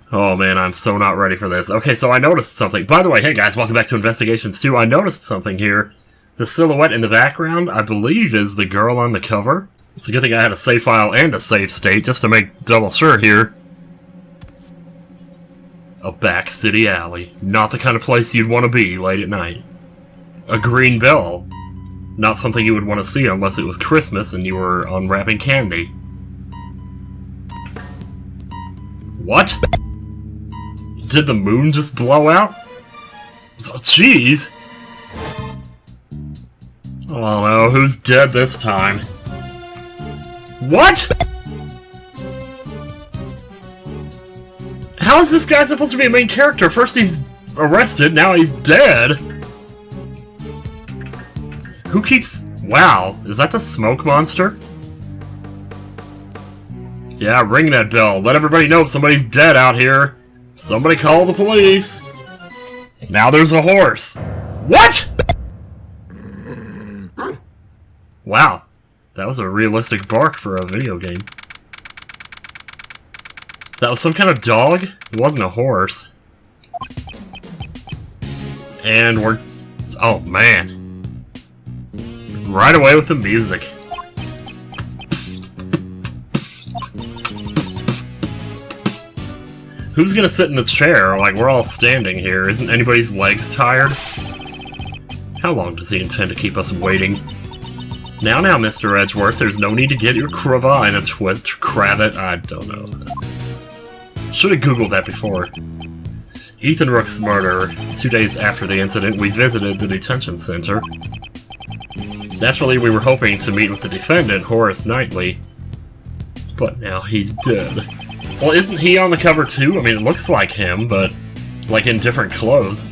Oh man, I'm so not ready for this. Okay, so I noticed something. By the way, hey guys, welcome back to Investigations 2. I noticed something here. The silhouette in the background, I believe, is the girl on the cover. It's a good thing I had a save file and a save state, just to make double sure here. A back city alley. Not the kind of place you'd want to be late at night. A green bell. Not something you would want to see unless it was Christmas and you were unwrapping candy. What? Did the moon just blow out? Jeez! Oh no, who's dead this time? What?! How is this guy supposed to be a main character? First he's arrested, now he's dead! Who keeps... Wow, is that the smoke monster? Yeah, ring that bell. Let everybody know somebody's dead out here. Somebody call the police. Now there's a horse. What?! Wow, that was a realistic bark for a video game. That was some kind of dog? It wasn't a horse. And we're... Oh, man. Right away with the music. Who's gonna sit in the chair? Like, we're all standing here. Isn't anybody's legs tired? How long does he intend to keep us waiting? Now, Mr. Edgeworth, there's no need to get your cravat in a twist. Cravat? I don't know. Should have googled that before. Ethan Rook's murder. 2 days after the incident, we visited the detention center. Naturally, we were hoping to meet with the defendant, Horace Knightley. But now he's dead. Well, isn't he on the cover too? I mean, it looks like him, but like in different clothes.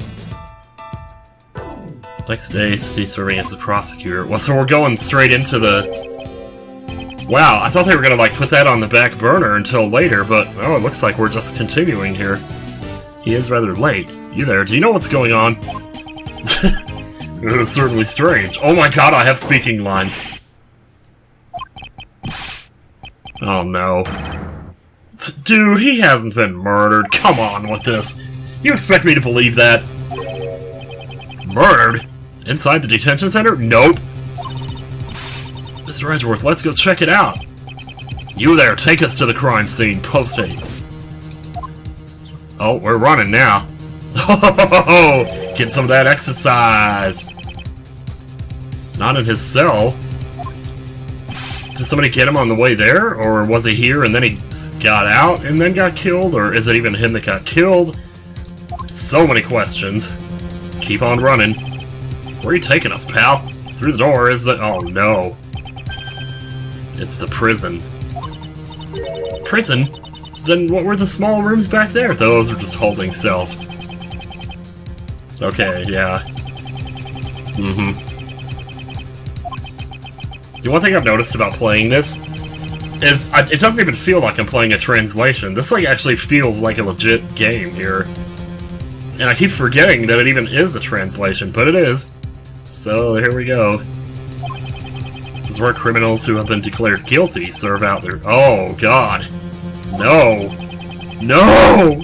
Next day, he's serving as the prosecutor. Well, so we're going straight into the... Wow, I thought they were gonna, like, put that on the back burner until later, but, oh, it looks like we're just continuing here. He is rather late. You there, do you know what's going on? It's certainly strange. Oh my god, I have speaking lines. Oh no. Dude, he hasn't been murdered. Come on with this. You expect me to believe that? Murdered? Inside the detention center? Nope. Mr. Edgeworth, let's go check it out. You there, take us to the crime scene, post-haste. Oh, we're running now. Oh, get some of that exercise. Not in his cell. Did somebody get him on the way there? Or was he here and then he got out and then got killed? Or is it even him that got killed? So many questions. Keep on running. Where are you taking us, pal? Through the door is the... Oh, no. It's the prison. Prison? Then what were the small rooms back there? Those are just holding cells. Okay, yeah. Mm-hmm. The one thing I've noticed about playing this is it doesn't even feel like I'm playing a translation. This like actually feels like a legit game here. And I keep forgetting that it even is a translation, but it is. So, here we go. This is where criminals who have been declared guilty serve out their... Oh, God. No. No!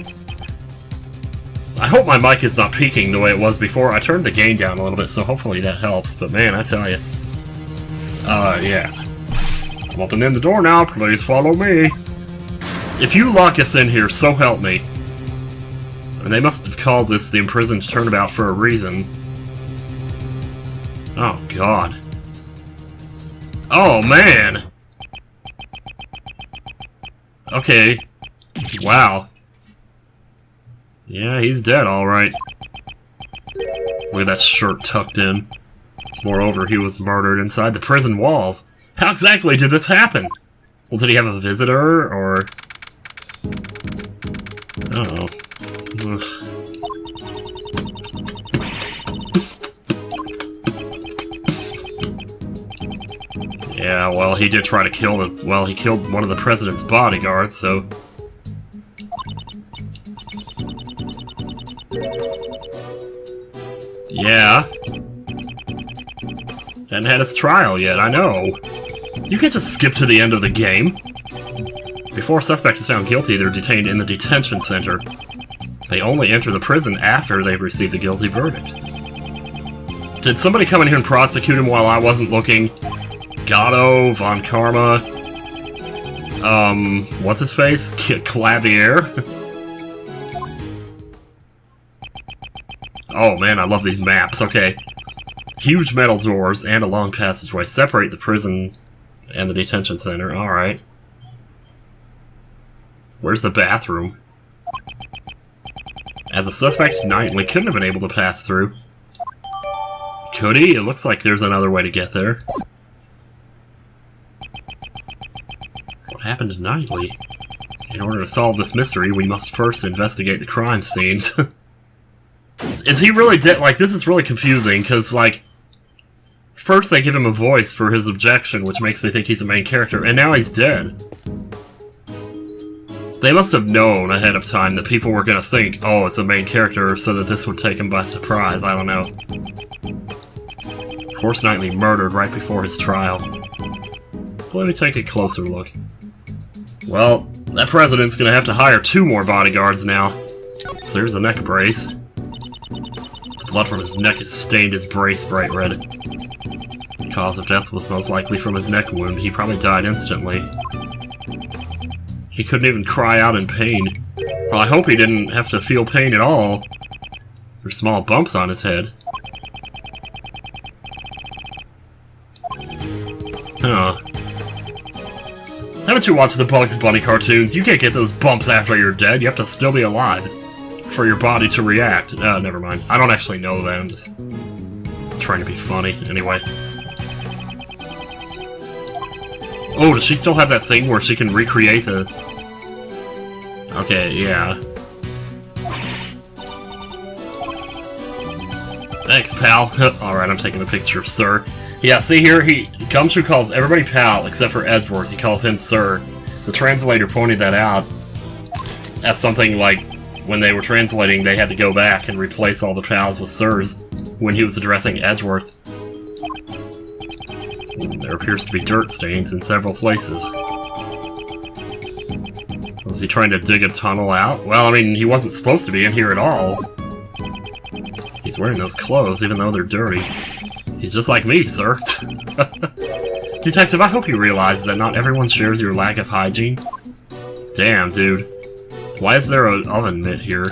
I hope my mic is not peaking the way it was before. I turned the gain down a little bit, so hopefully that helps. But man, I tell you. Yeah. I'm opening the door now. Please follow me. If you lock us in here, so help me. And they must have called this the imprisoned turnabout for a reason. Oh, God. Oh, man! Okay. Wow. Yeah, he's dead, alright. Look at that shirt tucked in. Moreover, he was murdered inside the prison walls. How exactly did this happen? Well, did he have a visitor, or... I don't know. Ugh. Yeah, well, he did try to kill the... Well, he killed one of the president's bodyguards, so... Yeah. Hadn't had his trial yet, I know. You can't just skip to the end of the game. Before a suspect is found guilty, they're detained in the detention center. They only enter the prison after they've received a guilty verdict. Did somebody come in here and prosecute him while I wasn't looking? Gatto, Von Karma, what's his face? Clavier? Oh man, I love these maps, okay. Huge metal doors and a long passageway separate the prison and the detention center, alright. Where's the bathroom? As a suspect, Knightley couldn't have been able to pass through. Could he? It looks like there's another way to get there. What happened to Knightley? In order to solve this mystery, we must first investigate the crime scenes. Is he really dead? Like, this is really confusing, because, like, first they give him a voice for his objection, which makes me think he's a main character, and now he's dead. They must have known ahead of time that people were gonna think, oh, it's a main character, so that this would take him by surprise, I don't know. Of course, Knightley murdered right before his trial. Let me take a closer look. Well, that president's gonna have to hire 2 more bodyguards now. So there's a neck brace. The blood from his neck has stained his brace bright red. The cause of death was most likely from his neck wound. He probably died instantly. He couldn't even cry out in pain. Well, I hope he didn't have to feel pain at all. There's small bumps on his head. Huh. Haven't you watched the Bugs Bunny cartoons? You can't get those bumps after you're dead. You have to still be alive for your body to react. Never mind. I don't actually know that. I'm just trying to be funny. Anyway. Oh, does she still have that thing where she can recreate the... Okay, yeah. Thanks, pal. Alright, I'm taking a picture of Sir. Yeah, see here, Gumshoe calls everybody pal except for Edgeworth. He calls him Sir. The translator pointed that out as something like, when they were translating, they had to go back and replace all the pals with Sirs when he was addressing Edgeworth. There appears to be dirt stains in several places. Was he trying to dig a tunnel out? Well, I mean, he wasn't supposed to be in here at all. He's wearing those clothes, even though they're dirty. He's just like me, sir. Detective, I hope you realize that not everyone shares your lack of hygiene. Damn, dude. Why is there an oven mitt here?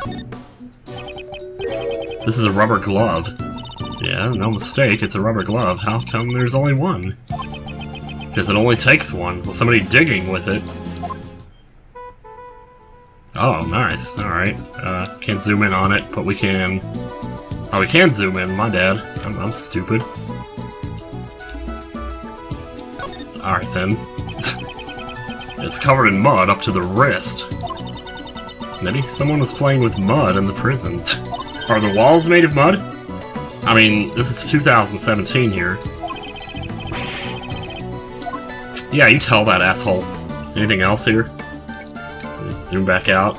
This is a rubber glove. Yeah, no mistake, it's a rubber glove. How come there's only one? Because it only takes one. Well, somebody digging with it. Oh, nice. Alright. Can't zoom in on it, but we can... Oh, we can zoom in. My bad. I'm stupid. Alright, then. It's covered in mud up to the wrist. Maybe someone was playing with mud in the prison. Are the walls made of mud? I mean, this is 2017 here. Yeah, you tell that asshole. Anything else here? Let's zoom back out.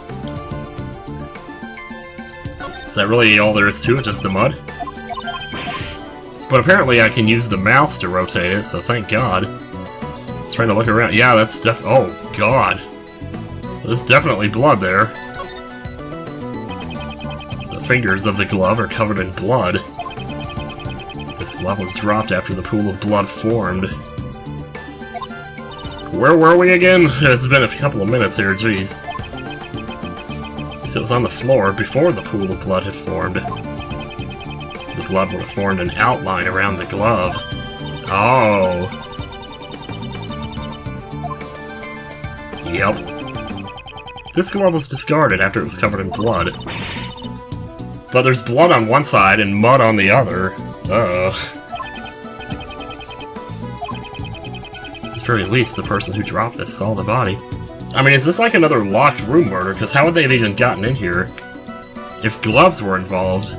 Is that really all there is to it, just the mud? But apparently I can use the mouse to rotate it, so thank God. Let's try to look around. Yeah, that's oh, God. There's definitely blood there. The fingers of the glove are covered in blood. This glove was dropped after the pool of blood formed. Where were we again? It's been a couple of minutes here, jeez. If it was on the floor before the pool of blood had formed, the blood would have formed an outline around the glove. Oh. Yep. This glove was discarded after it was covered in blood. But there's blood on one side and mud on the other. Ugh. At the very least, the person who dropped this saw the body. I mean, is this like another locked room murder? Because how would they have even gotten in here if gloves were involved?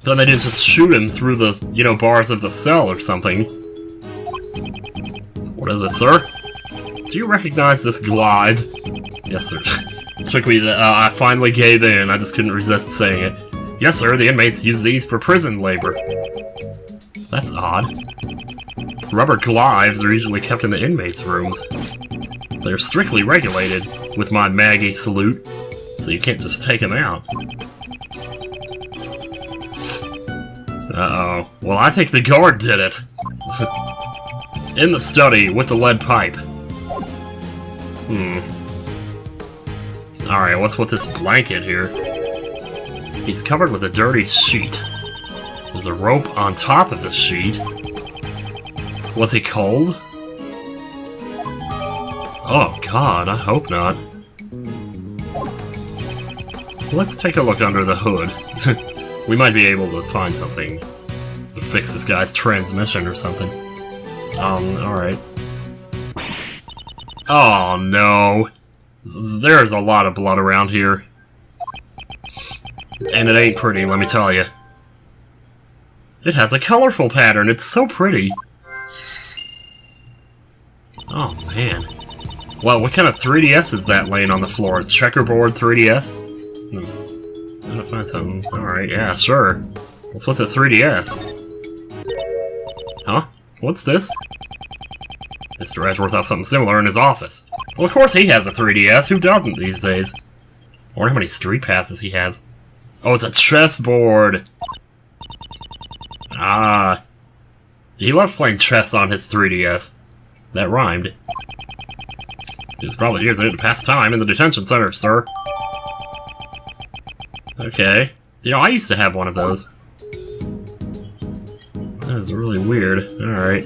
Then they didn't just shoot him through the, you know, bars of the cell or something. What is it, sir? Do you recognize this glide? Yes, sir. It took me I finally gave in. I just couldn't resist saying it. Yes, sir, the inmates use these for prison labor. That's odd. Rubber glides are usually kept in the inmates' rooms. They're strictly regulated with my Maggie salute, so you can't just take them out. Uh-oh. Well, I think the guard did it. In the study with the lead pipe. Alright, what's with this blanket here? He's covered with a dirty sheet. There's a rope on top of the sheet. Was he cold? Oh god, I hope not. Let's take a look under the hood. We might be able to find something to fix this guy's transmission or something. Alright. Oh no! There's a lot of blood around here. And it ain't pretty, let me tell you. It has a colorful pattern, it's so pretty! Oh man. Well, what kind of 3DS is that laying on the floor? Checkerboard 3DS? Gotta find something. Alright, yeah, sure. What's with the 3DS? Huh? What's this? Mr. Edgeworth has something similar in his office. Well, of course he has a 3DS. Who doesn't these days? I wonder how many street passes he has. Oh, it's a chessboard! Ah. He loved playing chess on his 3DS. That rhymed. He was probably using it to pass time in the detention center, sir. Okay. You know, I used to have one of those. That is really weird. Alright,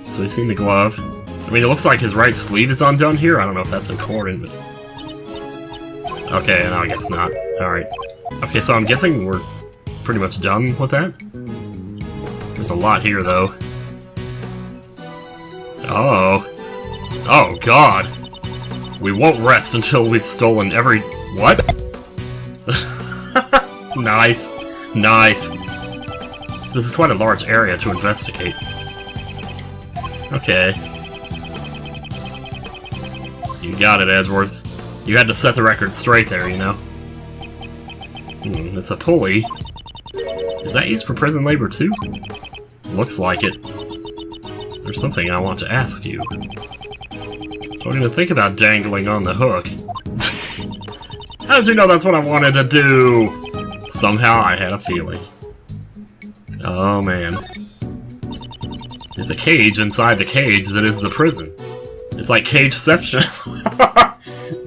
so we've seen the glove. I mean, it looks like his right sleeve is undone here. I don't know if that's important, but... Okay, no, I guess not. Alright. Okay, so I'm guessing we're pretty much done with that. There's a lot here, though. Oh. Oh, God. We won't rest until we've stolen every... What? Nice. Nice. This is quite a large area to investigate. Okay. You got it, Edgeworth. You had to set the record straight there, you know? It's a pulley. Is that used for prison labor, too? Looks like it. There's something I want to ask you. Don't even think about dangling on the hook. How did you know that's what I wanted to do? Somehow I had a feeling. Oh man. It's a cage inside the cage that is the prison. It's like Cageception.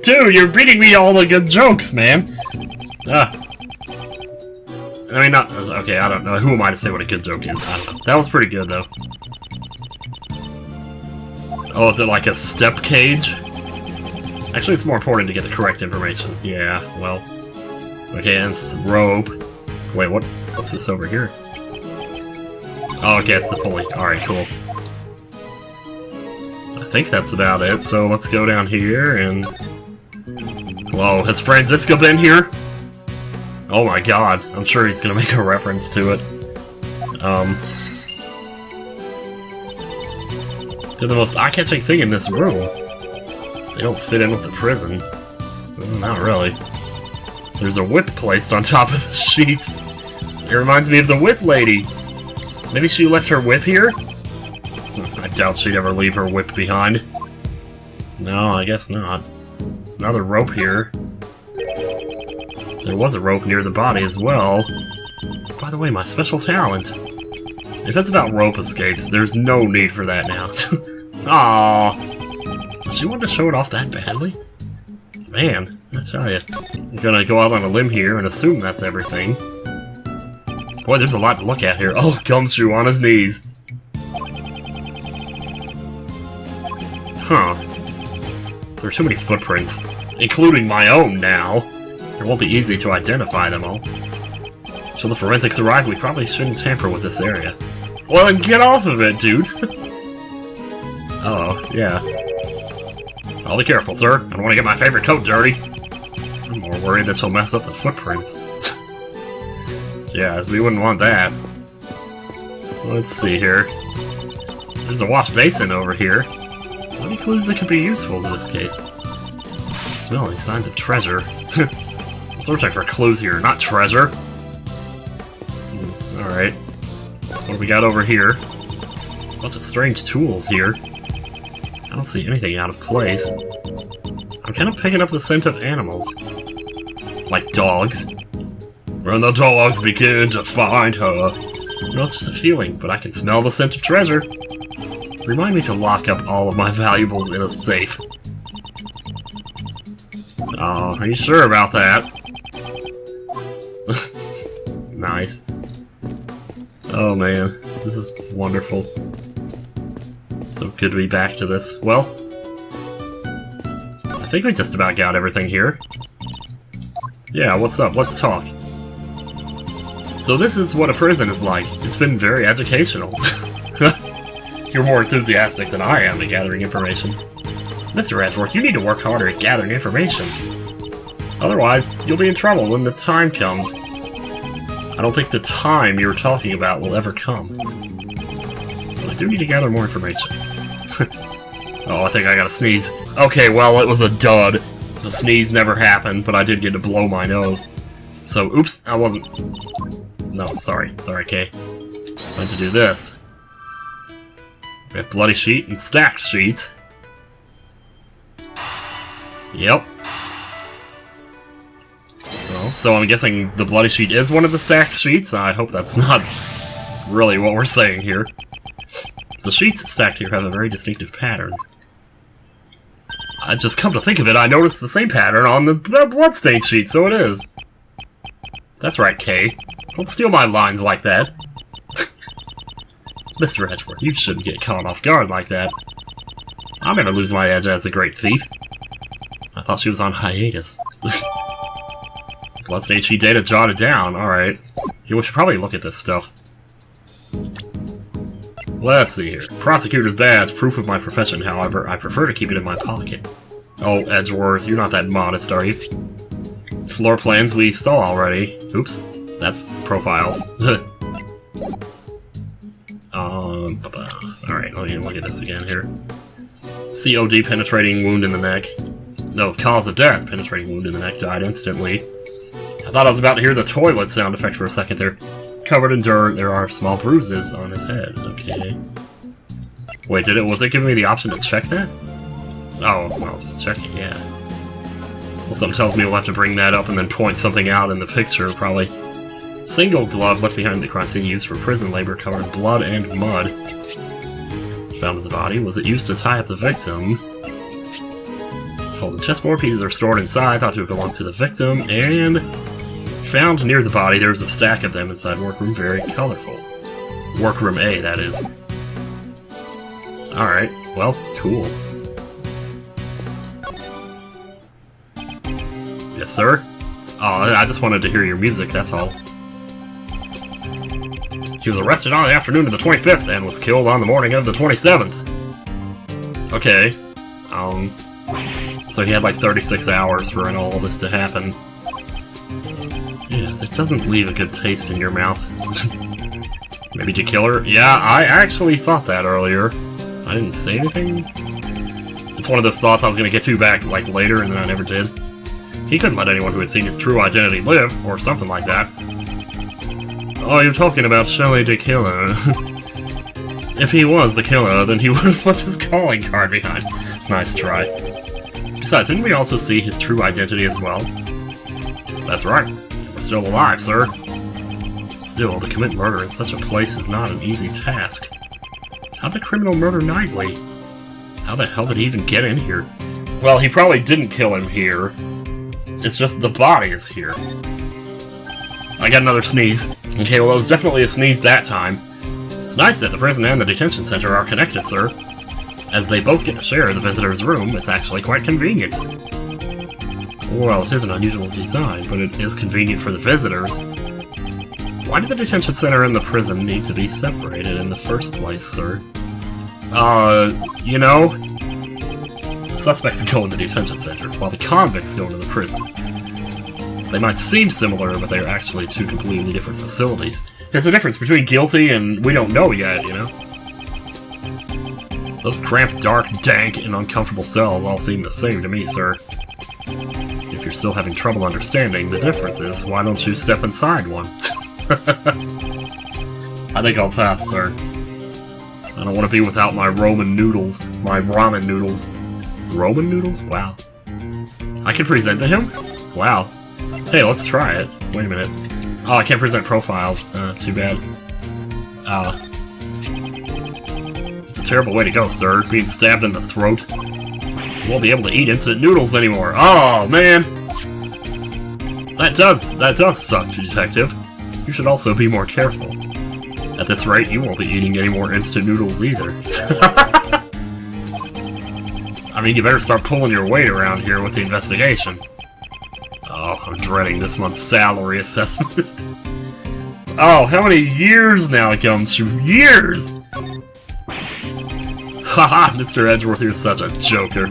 Dude, you're beating me all the good jokes, man. I mean, not... Okay, I don't know. Who am I to say what a good joke is? I don't know. That was pretty good, though. Oh, is it like a step cage? Actually, it's more important to get the correct information. Yeah, well... Okay, and it's rope. Wait, what? What's this over here? Oh, okay, it's the pulley. Alright, cool. I think that's about it, so let's go down here and... Whoa, has Francisco been here? Oh my god, I'm sure he's gonna make a reference to it. They're the most eye-catching thing in this room. They don't fit in with the prison. Well, not really. There's a whip placed on top of the sheets. It reminds me of the whip lady. Maybe she left her whip here? I doubt she'd ever leave her whip behind. No, I guess not. There's another rope here. There was a rope near the body as well. By the way, my special talent. If it's about rope escapes, there's no need for that now. Aww. She wanted to show it off that badly? Man, I tell ya. I'm gonna go out on a limb here and assume that's everything. Boy, there's a lot to look at here. Oh, Gumshoe on his knees. Huh. There are too many footprints, including my own now. It won't be easy to identify them all. Until the forensics arrive, we probably shouldn't tamper with this area. Well, then get off of it, dude! Oh, yeah. I'll be careful, sir. I don't want to get my favorite coat dirty. I'm more worried that she'll mess up the footprints. Yeah, as we wouldn't want that. Let's see here. There's a wash basin over here. Any clues that could be useful to this case? I smell any signs of treasure. I'm searching for clues here, not treasure. Alright. What do we got over here? Bunch of strange tools here. I don't see anything out of place. I'm kind of picking up the scent of animals. Like dogs. When the dogs begin to find her. No, it's just a feeling, but I can smell the scent of treasure. Remind me to lock up all of my valuables in a safe. Oh, are you sure about that? Nice. Oh man, this is wonderful. It's so good to be back to this. Well, I think we just about got everything here. Yeah, what's up? Let's talk. So this is what a prison is like. It's been very educational. You're more enthusiastic than I am in gathering information. Mr. Edgeworth, you need to work harder at gathering information. Otherwise, you'll be in trouble when the time comes. I don't think the time you were talking about will ever come. But I do need to gather more information. Oh, I think I gotta sneeze. Okay, well, it was a dud. The sneeze never happened, but I did get to blow my nose. So, oops, I wasn't... No, sorry. Sorry, Kay. I had to do this. We have bloody sheet and stacked sheets. Yep. Well, so I'm guessing the bloody sheet is one of the stacked sheets. I hope that's not really what we're saying here. The sheets stacked here have a very distinctive pattern. I just come to think of it, I noticed the same pattern on the bloodstained sheet, so it is. That's right, Kay. Don't steal my lines like that. Mr. Edgeworth, you shouldn't get caught off guard like that. I'll never lose my edge as a great thief. I thought she was on hiatus. Bloodstained sheet data jotted down, alright. We should probably look at this stuff. Let's see here. Prosecutor's badge, proof of my profession, however, I prefer to keep it in my pocket. Oh, Edgeworth, you're not that modest, are you? Floor plans we saw already. Oops, that's profiles. Alright, let me look at this again here. COD, penetrating wound in the neck. No, cause of death, penetrating wound in the neck, died instantly. I thought I was about to hear the toilet sound effect for a second there. Covered in dirt, there are small bruises on his head. Okay. Wait, was it giving me the option to check that? Oh, well, just check it, yeah. Well, something tells me we'll have to bring that up and then point something out in the picture, probably. Single glove left behind at the crime scene used for prison labor covered in blood and mud. Found in the body. Was it used to tie up the victim? Folded chessboard pieces are stored inside, thought to belong to the victim, and found near the body. There's a stack of them inside workroom, very colorful. Workroom A, that is. Alright, well, cool. Yes, sir? Oh, I just wanted to hear your music, that's all. He was arrested on the afternoon of the 25th and was killed on the morning of the 27th. Okay. So he had like 36 hours for all this to happen. Yes, it doesn't leave a good taste in your mouth. Maybe to kill her? Yeah, I actually thought that earlier. I didn't say anything. It's one of those thoughts I was going to get to back like later and then I never did. He couldn't let anyone who had seen his true identity live, or something like that. Oh, you're talking about Shelley the Killer. If he was the killer, then he would have left his calling card behind. Nice try. Besides, didn't we also see his true identity as well? That's right. We're still alive, sir. Still, to commit murder in such a place is not an easy task. How'd the criminal murder Knightley? How the hell did he even get in here? Well, he probably didn't kill him here. It's just the body is here. I got another sneeze. Okay, well, it was definitely a sneeze that time. It's nice that the prison and the detention center are connected, sir. As they both get to share the visitor's room, it's actually quite convenient. Well, it is an unusual design, but it is convenient for the visitors. Why did the detention center and the prison need to be separated in the first place, sir? You know, the suspects go in the detention center, while the convicts go into the prison. They might seem similar, but they're actually two completely different facilities. There's a difference between guilty and we don't know yet, you know? Those cramped, dark, dank, and uncomfortable cells all seem the same to me, sir. If you're still having trouble understanding the differences, why don't you step inside one? I think I'll pass, sir. I don't want to be without my Roman noodles. My ramen noodles. Roman noodles? Wow. I can present to him? Wow. Hey, let's try it. Wait a minute. Oh, I can't present profiles. Too bad. It's a terrible way to go, sir. Being stabbed in the throat. You won't be able to eat instant noodles anymore. Oh, man! That does suck, Detective. You should also be more careful. At this rate, you won't be eating any more instant noodles either. I mean, you better start pulling your weight around here with the investigation. Oh, I'm dreading this month's salary assessment. Oh, how many years now it comes to? Years! Haha, Mr. Edgeworth, you're such a joker.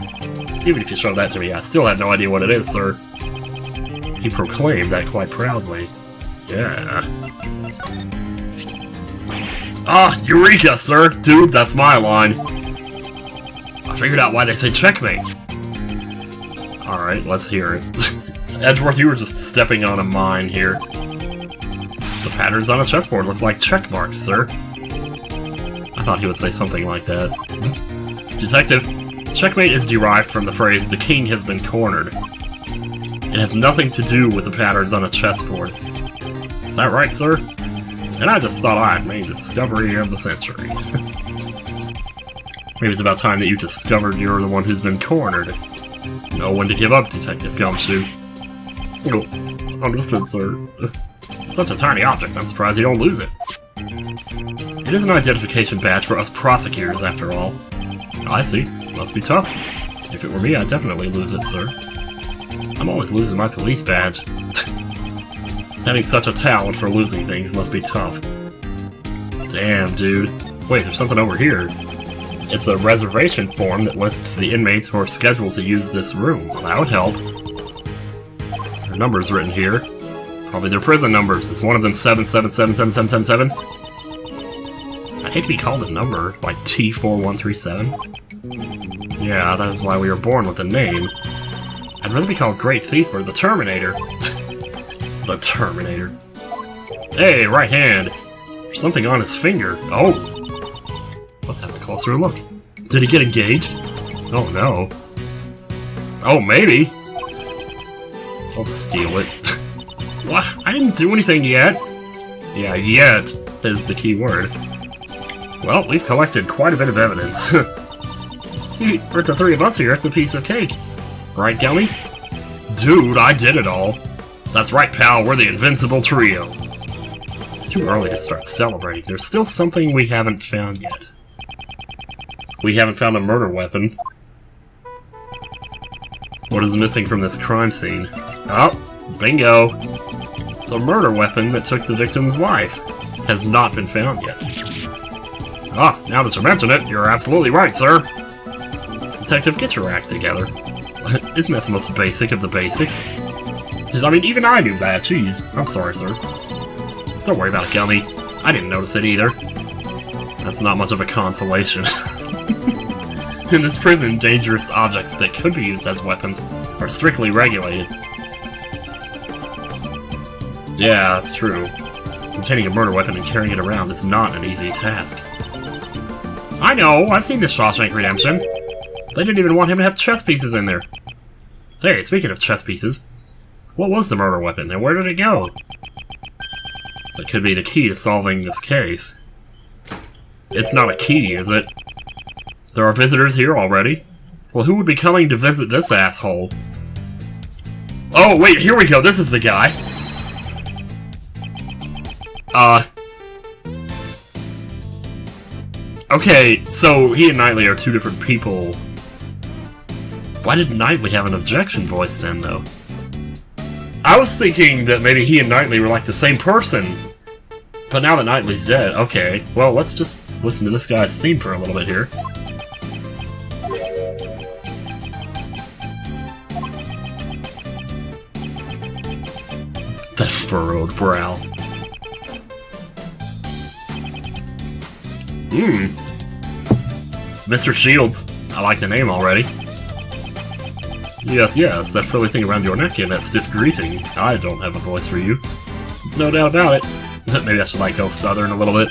Even if you showed that to me, I still have no idea what it is, sir. He proclaimed that quite proudly. Yeah. Ah, Eureka, sir! Dude, that's my line. I figured out why they say checkmate. Alright, let's hear it. Edgeworth, you were just stepping on a mine here. The patterns on a chessboard look like check marks, sir. I thought he would say something like that. Detective, checkmate is derived from the phrase, the king has been cornered. It has nothing to do with the patterns on a chessboard. Is that right, sir? And I just thought I had made the discovery of the century. Maybe it's about time that you discovered you're the one who's been cornered. Know when to give up, Detective Gumshoe. Oh, understood, sir. Such a tiny object, I'm surprised you don't lose it. It is an identification badge for us prosecutors, after all. I see. Must be tough. If it were me, I'd definitely lose it, sir. I'm always losing my police badge. Having such a talent for losing things must be tough. Damn, dude. Wait, there's something over here. It's a reservation form that lists the inmates who are scheduled to use this room. Well, that would help. There are numbers written here. Probably their prison numbers. Is one of them 7777777? I hate to be called a number, like T4137. Yeah, that is why we were born with a name. I'd rather be called Great Thief or the Terminator. The Terminator. Hey, right hand! There's something on his finger. Oh! Let's have a closer look. Did he get engaged? Oh no. Oh, maybe! Let's steal it. What? I didn't do anything yet! Yeah, yet is the key word. Well, we've collected quite a bit of evidence. For the three of us here, it's a piece of cake. Right, Gummy? Dude, I did it all. That's right, pal, we're the invincible trio. It's too early to start celebrating. There's still something we haven't found yet. We haven't found a murder weapon. What is missing from this crime scene? Oh, bingo! The murder weapon that took the victim's life has not been found yet. Ah, now that you mention it, you're absolutely right, sir. Detective, get your act together. Isn't that the most basic of the basics? I mean, even I knew that. Jeez. I'm sorry, sir. Don't worry about it, Gummy. I didn't notice it either. That's not much of a consolation. In this prison, dangerous objects that could be used as weapons are strictly regulated. Yeah, that's true. Containing a murder weapon and carrying it around is not an easy task. I know! I've seen the Shawshank Redemption! They didn't even want him to have chess pieces in there. Hey, speaking of chess pieces, what was the murder weapon, and where did it go? That could be the key to solving this case. It's not a key, is it? There are visitors here already. Well, who would be coming to visit this asshole? Oh, wait, here we go, this is the guy. Okay, so he and Knightley are two different people. Why did Knightley have an objection voice then, though? I was thinking that maybe he and Knightley were like the same person. But now that Knightley's dead, okay. Well, let's just listen to this guy's theme for a little bit here. That furrowed brow. Mr. Shields. I like the name already. Yes, yes, that frilly thing around your neck and that stiff greeting. I don't have a voice for you. No doubt about it. Maybe I should, like, go southern a little bit.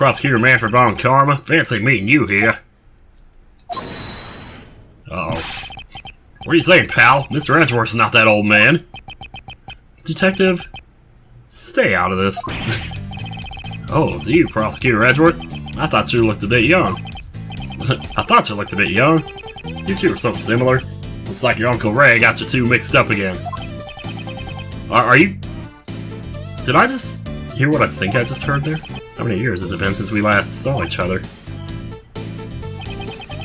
Prosecutor Manfred von Karma. Fancy meeting you here. Uh-oh. What are you saying, pal? Mr. Edgeworth's not that old man. Detective, stay out of this. Oh, it's you, Prosecutor Edgeworth. I thought you looked a bit young. I thought you looked a bit young. You two are so similar. Looks like your Uncle Ray got you two mixed up again. Are you... Did I just hear what I think I just heard there? How many years has it been since we last saw each other?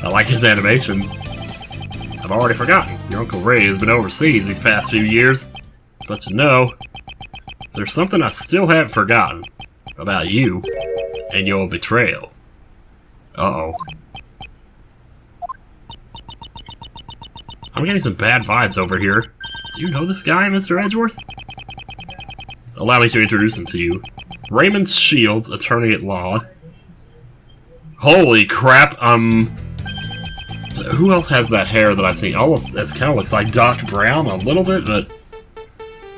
I like his animations. I've already forgotten. Your Uncle Ray has been overseas these past few years. But you know, there's something I still haven't forgotten about you and your betrayal. Uh-oh. I'm getting some bad vibes over here. Do you know this guy, Mr. Edgeworth? Allow me to introduce him to you. Raymond Shields, attorney at law. Holy crap, who else has that hair that I've seen? Almost, that kind of looks like Doc Brown a little bit, but...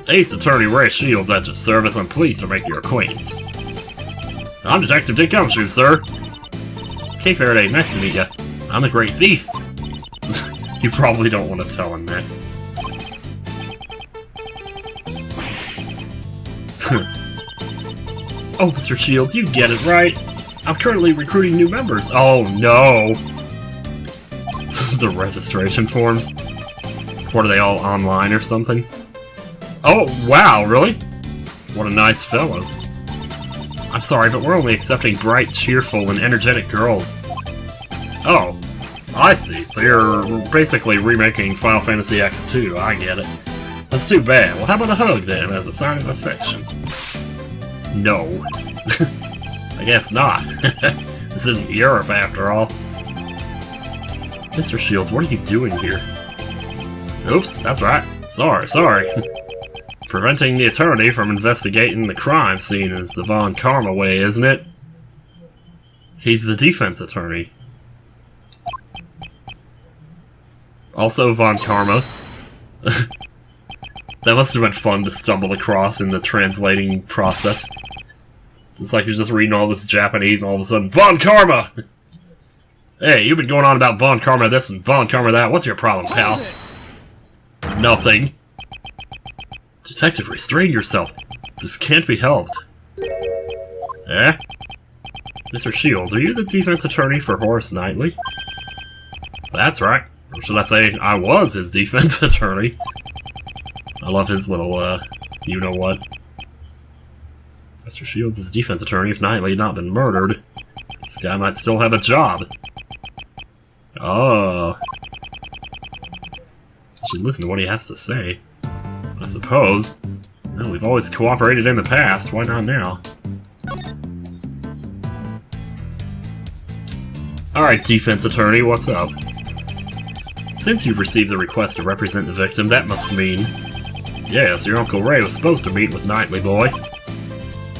Ace Attorney Ray Shields at your service. I'm pleased to make your acquaintance. I'm Detective Dick Gumshoe, sir. Kay Faraday, nice to meet you. I'm a great thief. You probably don't want to tell him that. Oh, Mr. Shields, you get it right. I'm currently recruiting new members. Oh, no. The registration forms? What, are they all online or something? Oh, wow, really? What a nice fellow. I'm sorry, but we're only accepting bright, cheerful, and energetic girls. Oh, I see. So you're basically remaking Final Fantasy X2. I get it. That's too bad. Well, how about a hug, then, as a sign of affection? No. I guess not. This isn't Europe, after all. Mr. Shields, what are you doing here? Oops, that's right. Sorry. Preventing the attorney from investigating the crime scene is the Von Karma way, isn't it? He's the defense attorney. Also Von Karma. That must have been fun to stumble across in the translating process. It's like you're just reading all this Japanese and all of a sudden, Von Karma! Hey, you've been going on about Von Karma this and Von Karma that. What's your problem, pal? Nothing. Detective, restrain yourself. This can't be helped. Eh? Mr. Shields, are you the defense attorney for Horace Knightley? That's right. Or should I say, I was his defense attorney. I love his little, you-know-what. Mr. Shields is defense attorney if Knightley had not been murdered. This guy might still have a job. Oh. I should listen to what he has to say. I suppose. Well, we've always cooperated in the past, why not now? Alright, defense attorney, what's up? Since you've received the request to represent the victim, that must mean... Yes, your Uncle Ray was supposed to meet with Knightley Boy.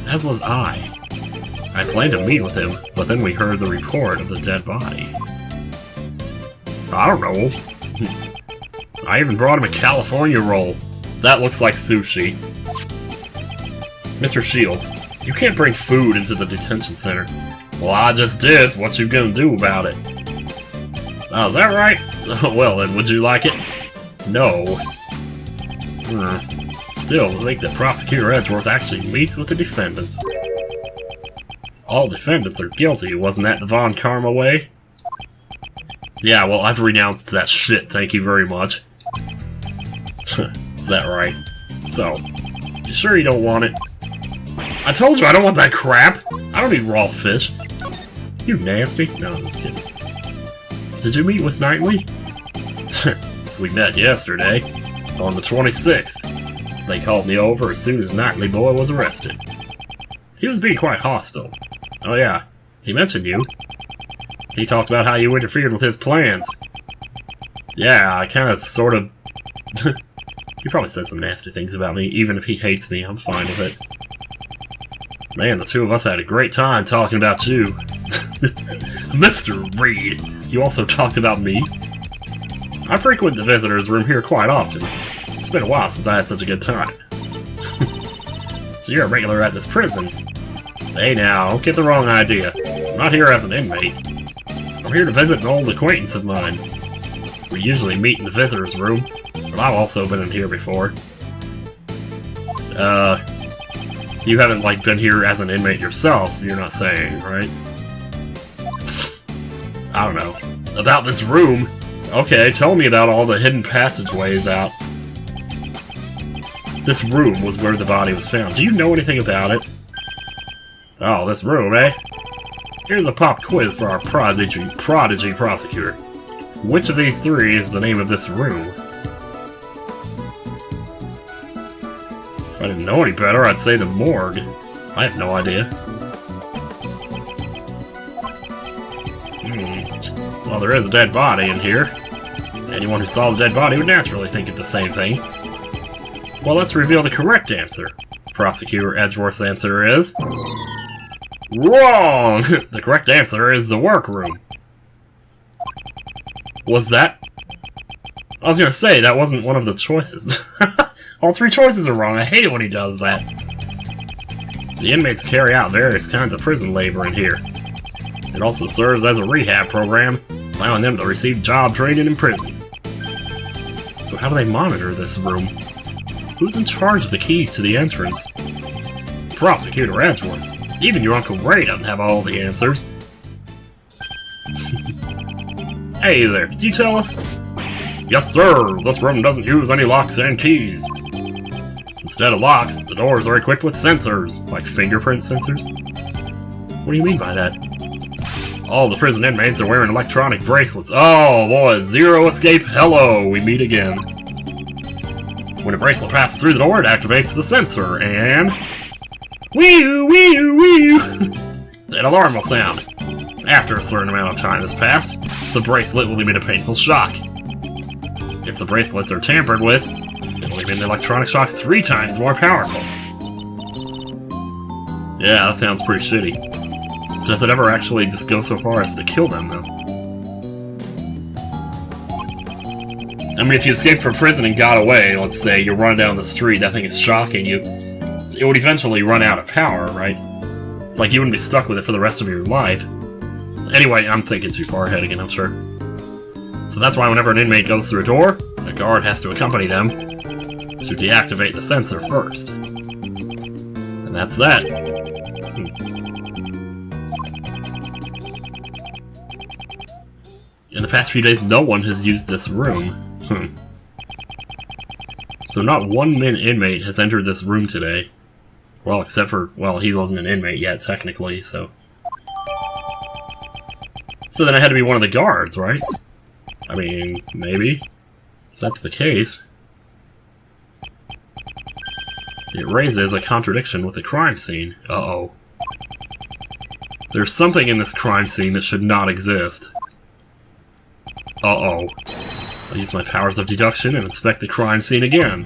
As was I. I planned to meet with him, but then we heard the report of the dead body. I don't know. I even brought him a California roll. That looks like sushi. Mr. Shields, you can't bring food into the detention center. Well, I just did. What you gonna do about it? Oh, is that right? Well, then, would you like it? No. Still, I think that Prosecutor Edgeworth actually meets with the defendants. All defendants are guilty, wasn't that the Von Karma way? Yeah, well, I've renounced that shit, thank you very much. Is that right? So, you sure you don't want it? I told you I don't want that crap! I don't eat raw fish. You nasty? No, I'm just kidding. Did you meet with Knightley? We met yesterday, on the 26th. They called me over as soon as Knightley Boy was arrested. He was being quite hostile. Oh yeah, he mentioned you. He talked about how you interfered with his plans. Yeah, I kinda sorta... He probably said some nasty things about me. Even if he hates me, I'm fine with it. Man, the two of us had a great time talking about you. Mr. Reed, you also talked about me. I frequent the visitors' room here quite often. It's been a while since I had such a good time. So you're a regular at this prison. Hey now, don't get the wrong idea. I'm not here as an inmate. I'm here to visit an old acquaintance of mine. We usually meet in the visitor's room, but I've also been in here before. You haven't, like, been here as an inmate yourself, you're not saying, right? I don't know. About this room? Okay, tell me about all the hidden passageways out. This room was where the body was found. Do you know anything about it? Oh, this room, eh? Here's a pop quiz for our prodigy prosecutor. Which of these three is the name of this room? If I didn't know any better, I'd say the morgue. I have no idea. Well, there is a dead body in here. Anyone who saw the dead body would naturally think of the same thing. Well, let's reveal the correct answer. Prosecutor Edgeworth's answer is... wrong! The correct answer is the workroom. Was that? I was gonna say, that wasn't one of the choices. All three choices are wrong. I hate it when he does that. The inmates carry out various kinds of prison labor in here. It also serves as a rehab program, allowing them to receive job training in prison. So how do they monitor this room? Who's in charge of the keys to the entrance? Prosecutor Edgeworth. Even your Uncle Ray doesn't have all the answers. Hey there, could you tell us? Yes, sir. This room doesn't use any locks and keys. Instead of locks, the doors are equipped with sensors, like fingerprint sensors. What do you mean by that? All the prison inmates are wearing electronic bracelets. Oh boy, zero escape, hello, we meet again. When a bracelet passes through the door, it activates the sensor, and... wee-oo, wee-oo, wee-oo! An alarm will sound. After a certain amount of time has passed, the bracelet will emit a painful shock. If the bracelets are tampered with, it will emit an electronic shock 3 times more powerful. Yeah, that sounds pretty shitty. Does it ever actually just go so far as to kill them, though? I mean, if you escaped from prison and got away, let's say, you're running down the street, that thing is shocking you, it would eventually run out of power, right? Like, you wouldn't be stuck with it for the rest of your life. Anyway, I'm thinking too far ahead again, I'm sure. So that's why whenever an inmate goes through a door, a guard has to accompany them to deactivate the sensor first. And that's that. In the past few days, no one has used this room. So not one inmate has entered this room today. Well, except for, well, he wasn't an inmate yet, technically, so... So then it had to be one of the guards, right? I mean, maybe. If that's the case... It raises a contradiction with the crime scene. Uh-oh. There's something in this crime scene that should not exist. Uh-oh. I'll use my powers of deduction and inspect the crime scene again.